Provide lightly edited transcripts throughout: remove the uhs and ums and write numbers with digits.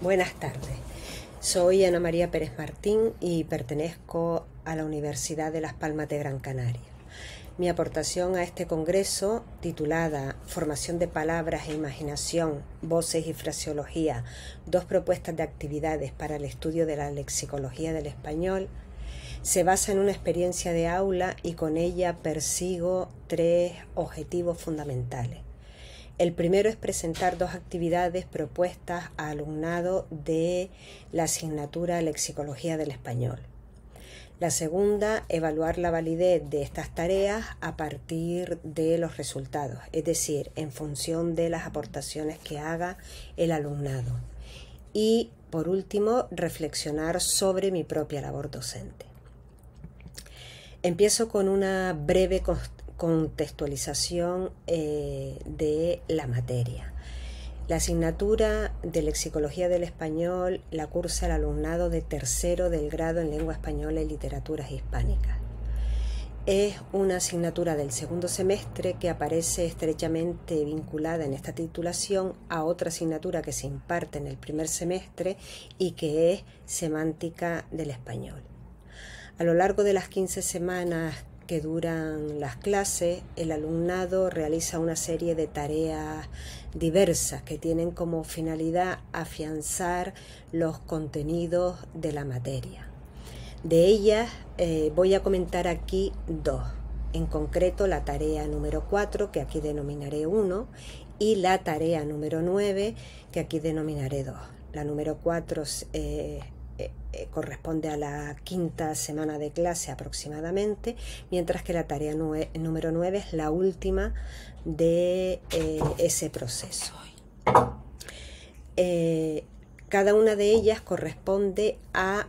Buenas tardes. Soy Ana María Pérez Martín y pertenezco a la Universidad de Las Palmas de Gran Canaria. Mi aportación a este congreso, titulada Formación de palabras e imaginación, voces y fraseología, dos propuestas de actividades para el estudio de la lexicología del español, se basa en una experiencia de aula y con ella persigo tres objetivos fundamentales. El primero es presentar dos actividades propuestas a alumnado de la asignatura Lexicología del Español. La segunda, evaluar la validez de estas tareas a partir de los resultados, es decir, en función de las aportaciones que haga el alumnado. Y, por último, reflexionar sobre mi propia labor docente. Empiezo con una breve contextualización de la materia. La asignatura de Lexicología del Español la cursa el alumnado de tercero del grado en Lengua Española y Literaturas Hispánicas. Es una asignatura del segundo semestre que aparece estrechamente vinculada en esta titulación a otra asignatura que se imparte en el primer semestre y que es Semántica del Español. A lo largo de las 15 semanas que duran las clases, el alumnado realiza una serie de tareas diversas que tienen como finalidad afianzar los contenidos de la materia. De ellas voy a comentar aquí dos, en concreto la tarea número 4, que aquí denominaré 1, y la tarea número 9, que aquí denominaré 2. La número 4 corresponde a la quinta semana de clase aproximadamente, mientras que la tarea número 9 es la última de ese proceso. Cada una de ellas corresponde a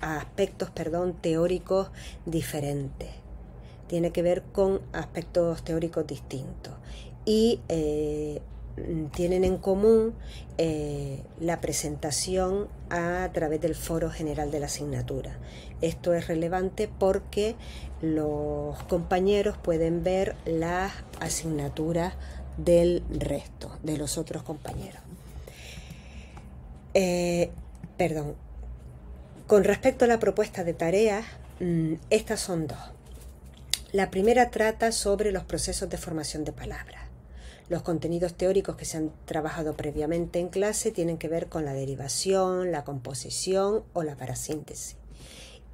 aspectos teóricos diferentes. Tiene que ver con aspectos teóricos distintos y tienen en común la presentación a través del foro general de la asignatura. Esto es relevante porque los compañeros pueden ver las asignaturas del resto, de los otros compañeros. Con respecto a la propuesta de tareas, estas son dos. La primera trata sobre los procesos de formación de palabras. Los contenidos teóricos que se han trabajado previamente en clase tienen que ver con la derivación, la composición o la parasíntesis.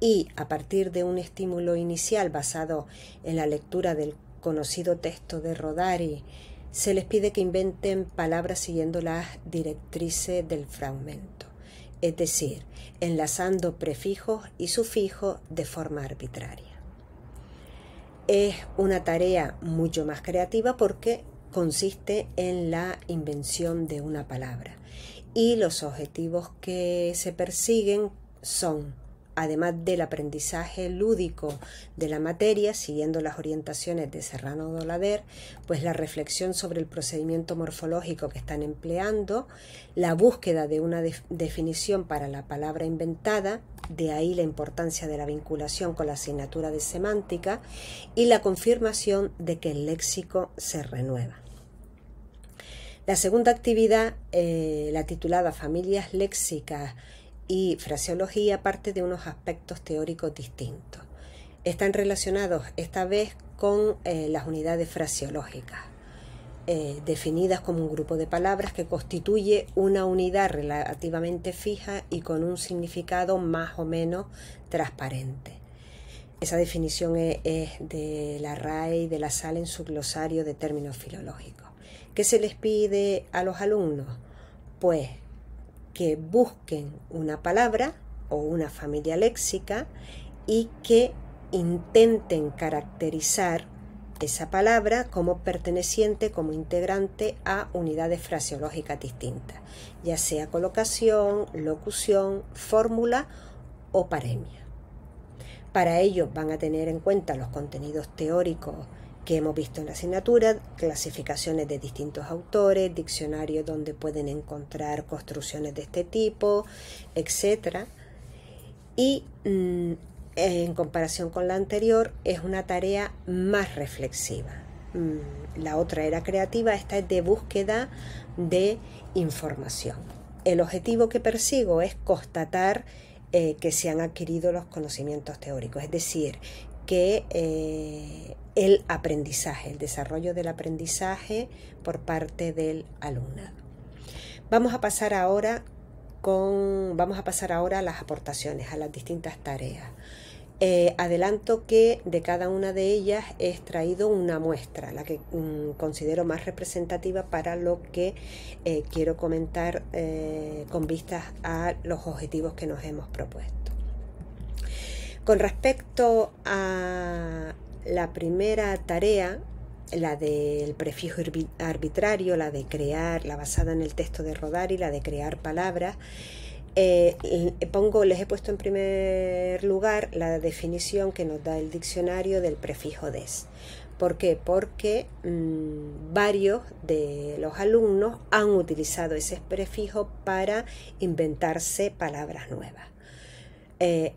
Y a partir de un estímulo inicial basado en la lectura del conocido texto de Rodari, se les pide que inventen palabras siguiendo las directrices del fragmento, es decir, enlazando prefijos y sufijos de forma arbitraria. Es una tarea mucho más creativa porque consiste en la invención de una palabra y los objetivos que se persiguen son, además del aprendizaje lúdico de la materia, siguiendo las orientaciones de Serrano Dolader, pues la reflexión sobre el procedimiento morfológico que están empleando, la búsqueda de una definición para la palabra inventada, de ahí la importancia de la vinculación con la asignatura de semántica, y la confirmación de que el léxico se renueva. La segunda actividad, la titulada Familias léxicas y fraseología, parte de unos aspectos teóricos distintos. Están relacionados esta vez con las unidades fraseológicas, definidas como un grupo de palabras que constituye una unidad relativamente fija y con un significado más o menos transparente. Esa definición es de la RAE y de la SAL en su glosario de términos filológicos. ¿Qué se les pide a los alumnos? Pues que busquen una palabra o una familia léxica y que intenten caracterizar esa palabra como perteneciente, como integrante a unidades fraseológicas distintas, ya sea colocación, locución, fórmula o paremia. Para ello van a tener en cuenta los contenidos teóricos que hemos visto en la asignatura, clasificaciones de distintos autores, diccionarios donde pueden encontrar construcciones de este tipo, etc. Y en comparación con la anterior es una tarea más reflexiva. La otra era creativa, esta es de búsqueda de información. el objetivo que persigo es constatar que se han adquirido los conocimientos teóricos, es decir, que el aprendizaje, el desarrollo del aprendizaje por parte del alumnado. Vamos a pasar ahora a las aportaciones, a las distintas tareas. Adelanto que de cada una de ellas he extraído una muestra, la que considero más representativa para lo que quiero comentar con vistas a los objetivos que nos hemos propuesto. Con respecto a la primera tarea, la del prefijo arbitrario, la de crear, la basada en el texto de Rodari, la de crear palabras, les he puesto en primer lugar la definición que nos da el diccionario del prefijo des. ¿Por qué? Porque varios de los alumnos han utilizado ese prefijo para inventarse palabras nuevas.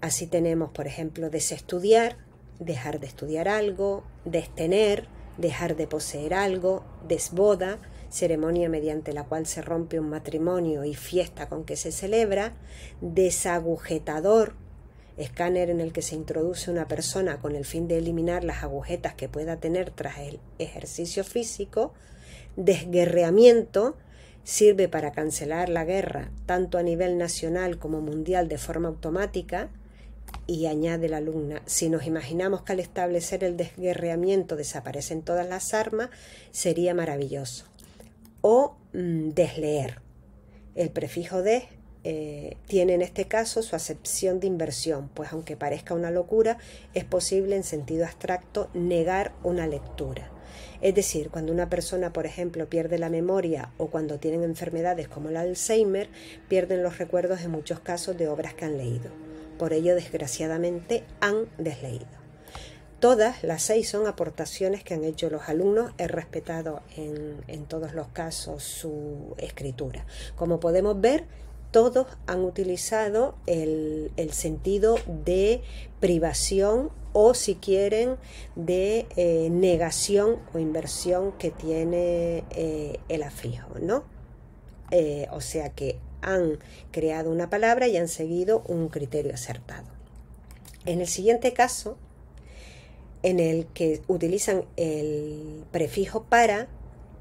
Así tenemos, por ejemplo, desestudiar, dejar de estudiar algo, destener, dejar de poseer algo, desboda, ceremonia mediante la cual se rompe un matrimonio y fiesta con que se celebra, desagujetador, escáner en el que se introduce una persona con el fin de eliminar las agujetas que pueda tener tras el ejercicio físico, desguerreamiento, sirve para cancelar la guerra tanto a nivel nacional como mundial de forma automática. Y añade la alumna, si nos imaginamos que al establecer el desguerreamiento desaparecen todas las armas, sería maravilloso. O desleer. El prefijo des tiene en este caso su acepción de inversión, pues aunque parezca una locura, es posible en sentido abstracto negar una lectura. Es decir, cuando una persona, por ejemplo, pierde la memoria o cuando tienen enfermedades como el Alzheimer, pierden los recuerdos en muchos casos de obras que han leído. Por ello, desgraciadamente, han desleído. Todas las 6 son aportaciones que han hecho los alumnos. He respetado en todos los casos su escritura. Como podemos ver, todos han utilizado el sentido de privación o, si quieren, de negación o inversión que tiene el afijo, ¿no? O sea que han creado una palabra y han seguido un criterio acertado. En el siguiente caso, en el que utilizan el prefijo para,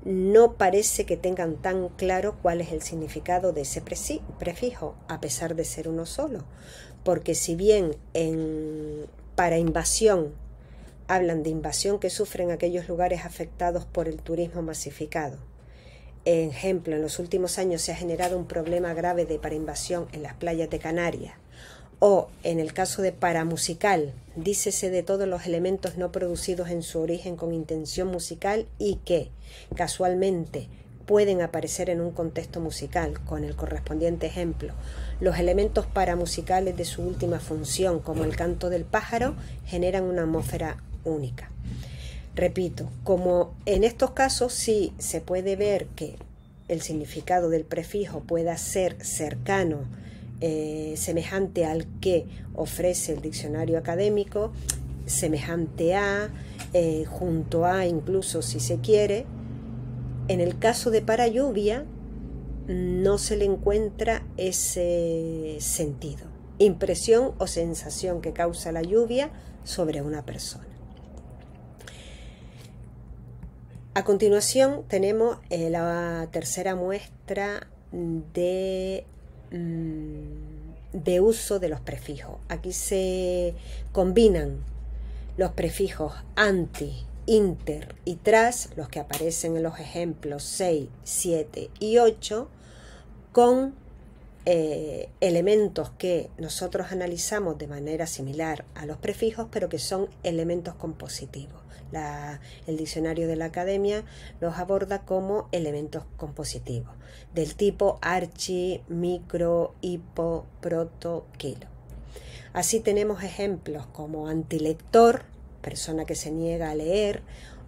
no parece que tengan tan claro cuál es el significado de ese prefijo, a pesar de ser uno solo, porque si bien para invasión hablan de invasión que sufren aquellos lugares afectados por el turismo masificado. Ejemplo, en los últimos años se ha generado un problema grave de parainvasión en las playas de Canarias. O, en el caso de paramusical, dícese de todos los elementos no producidos en su origen con intención musical y que, casualmente, pueden aparecer en un contexto musical, con el correspondiente ejemplo. Los elementos paramusicales de su última función, como el canto del pájaro, generan una atmósfera única. Repito, como en estos casos sí se puede ver que el significado del prefijo pueda ser cercano, semejante al que ofrece el diccionario académico, semejante a, junto a, incluso si se quiere, en el caso de para lluvia no se le encuentra ese sentido, impresión o sensación que causa la lluvia sobre una persona. A continuación tenemos la tercera muestra de uso de los prefijos. Aquí se combinan los prefijos anti, inter y tras, los que aparecen en los ejemplos 6, 7 y 8, con elementos que nosotros analizamos de manera similar a los prefijos, pero que son elementos compositivos. El diccionario de la Academia los aborda como elementos compositivos, del tipo archi, micro, hipo, proto, kilo. Así tenemos ejemplos como antilector, persona que se niega a leer,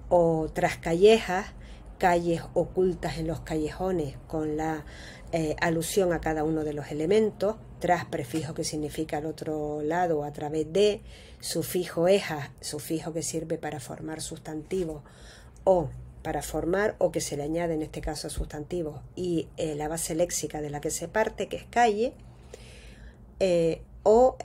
o trascallejas, calles ocultas en los callejones, con la alusión a cada uno de los elementos, tras prefijo que significa al otro lado o a través de, sufijo eja, sufijo que sirve para formar sustantivos o para formar o que se le añade en este caso a sustantivos y la base léxica de la que se parte, que es calle, o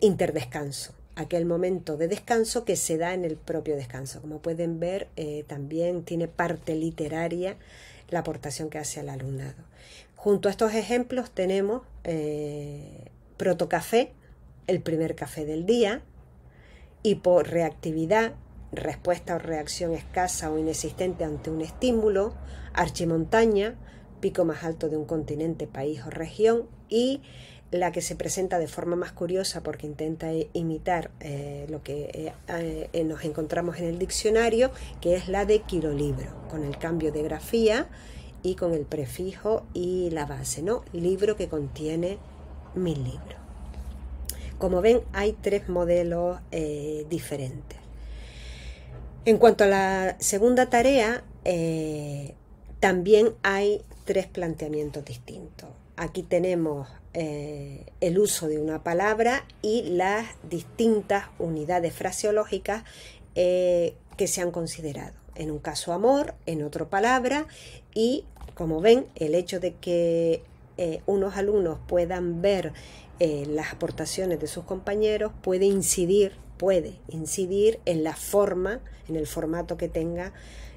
interdescanso, aquel momento de descanso que se da en el propio descanso. Como pueden ver, también tiene parte literaria la aportación que hace al alumnado. Junto a estos ejemplos tenemos protocafé, el primer café del día, hiporreactividad, respuesta o reacción escasa o inexistente ante un estímulo, archimontaña, pico más alto de un continente, país o región, y la que se presenta de forma más curiosa porque intenta imitar lo que nos encontramos en el diccionario, que es la de kilolibro, con el cambio de grafía y con el prefijo y la base, ¿no? Libro que contiene 1000 libros. Como ven, hay 3 modelos diferentes. En cuanto a la segunda tarea, también hay 3 planteamientos distintos. Aquí tenemos el uso de una palabra y las distintas unidades fraseológicas que se han considerado. En un caso amor, en otro palabra, y como ven, el hecho de que unos alumnos puedan ver las aportaciones de sus compañeros puede incidir en la forma, en el formato que tenga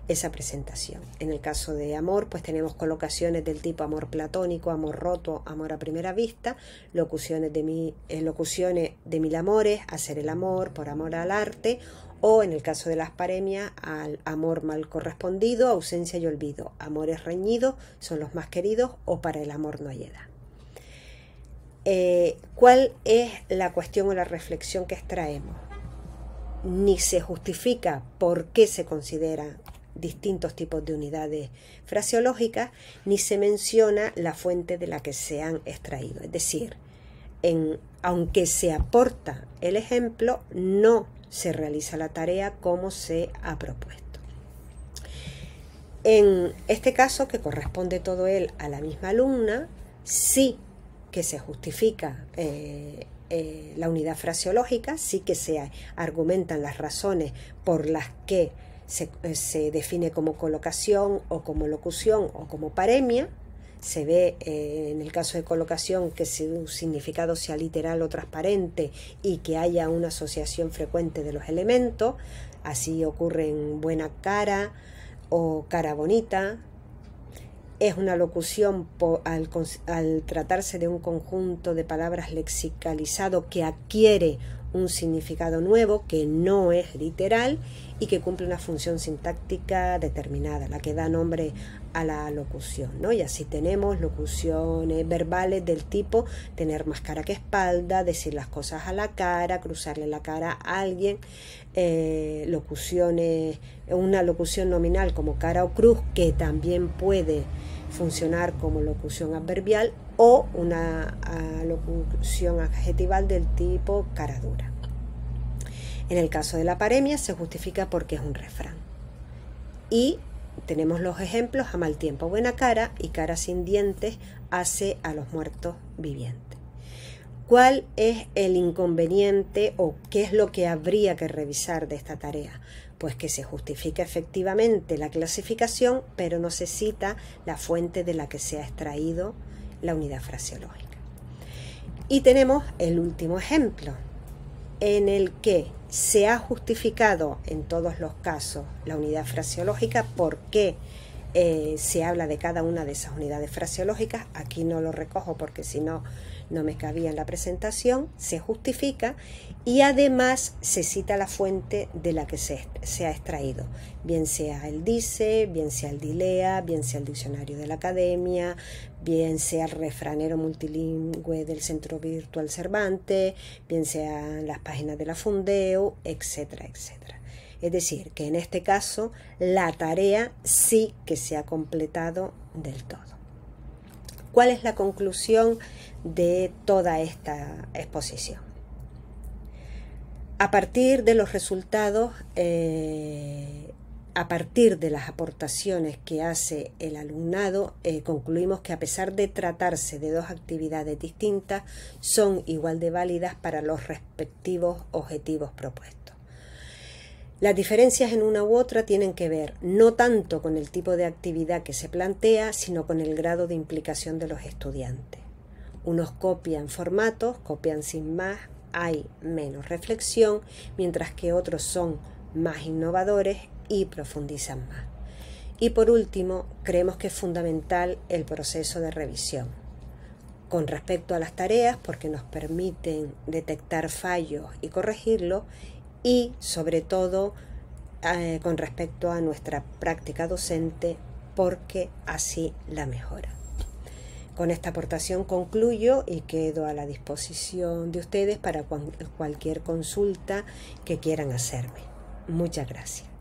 esa presentación. En el caso de amor, pues tenemos colocaciones del tipo amor platónico, amor roto, amor a primera vista, locuciones de mil amores, hacer el amor, por amor al arte, o en el caso de las paremias, al amor mal correspondido, ausencia y olvido, amores reñidos son los más queridos, o para el amor no hay edad. ¿Cuál es la cuestión o la reflexión que extraemos? Ni se justifica por qué se consideran distintos tipos de unidades fraseológicas, ni se menciona la fuente de la que se han extraído. Es decir, aunque se aporta el ejemplo, no se realiza la tarea como se ha propuesto. En este caso, que corresponde todo él a la misma alumna, sí que se justifica la unidad fraseológica, sí que se argumentan las razones por las que se define como colocación o como locución o como paremia. Se ve en el caso de colocación que su significado sea literal o transparente y que haya una asociación frecuente de los elementos. Así ocurre en buena cara o cara bonita. Es una locución al tratarse de un conjunto de palabras lexicalizado que adquiere un significado nuevo, que no es literal y que cumple una función sintáctica determinada, la que da nombre a la locución, ¿no? Y así tenemos locuciones verbales del tipo tener más cara que espalda, decir las cosas a la cara, cruzarle la cara a alguien, una locución nominal como cara o cruz, que también puede funcionar como locución adverbial, o una locución adjetival del tipo cara dura. En el caso de la paremia se justifica porque es un refrán. Y tenemos los ejemplos: a mal tiempo buena cara, y cara sin dientes hace a los muertos vivientes. ¿Cuál es el inconveniente o qué es lo que habría que revisar de esta tarea? Pues que se justifica efectivamente la clasificación, pero no se cita la fuente de la que se ha extraído la unidad fraseológica. Y tenemos el último ejemplo, en el que se ha justificado en todos los casos la unidad fraseológica. ¿Por qué se habla de cada una de esas unidades fraseológicas? Aquí no lo recojo porque si no, no me cabía en la presentación. Se justifica y además se cita la fuente de la que se ha extraído, bien sea el DICE, bien sea el DILEA, bien sea el diccionario de la academia, bien sea el refranero multilingüe del Centro Virtual Cervantes, bien sean las páginas de la Fundeo, etcétera, etcétera. Es decir, que en este caso la tarea sí que se ha completado del todo. ¿Cuál es la conclusión de toda esta exposición? A partir de los resultados, a partir de las aportaciones que hace el alumnado, concluimos que a pesar de tratarse de dos actividades distintas, son igual de válidas para los respectivos objetivos propuestos. Las diferencias en una u otra tienen que ver no tanto con el tipo de actividad que se plantea, sino con el grado de implicación de los estudiantes. Unos copian formatos, copian sin más, hay menos reflexión, mientras que otros son más innovadores y profundizan más. Y por último, creemos que es fundamental el proceso de revisión. Con respecto a las tareas, porque nos permiten detectar fallos y corregirlos, y sobre todo con respecto a nuestra práctica docente, porque así la mejora. Con esta aportación concluyo y quedo a la disposición de ustedes para cualquier consulta que quieran hacerme. Muchas gracias.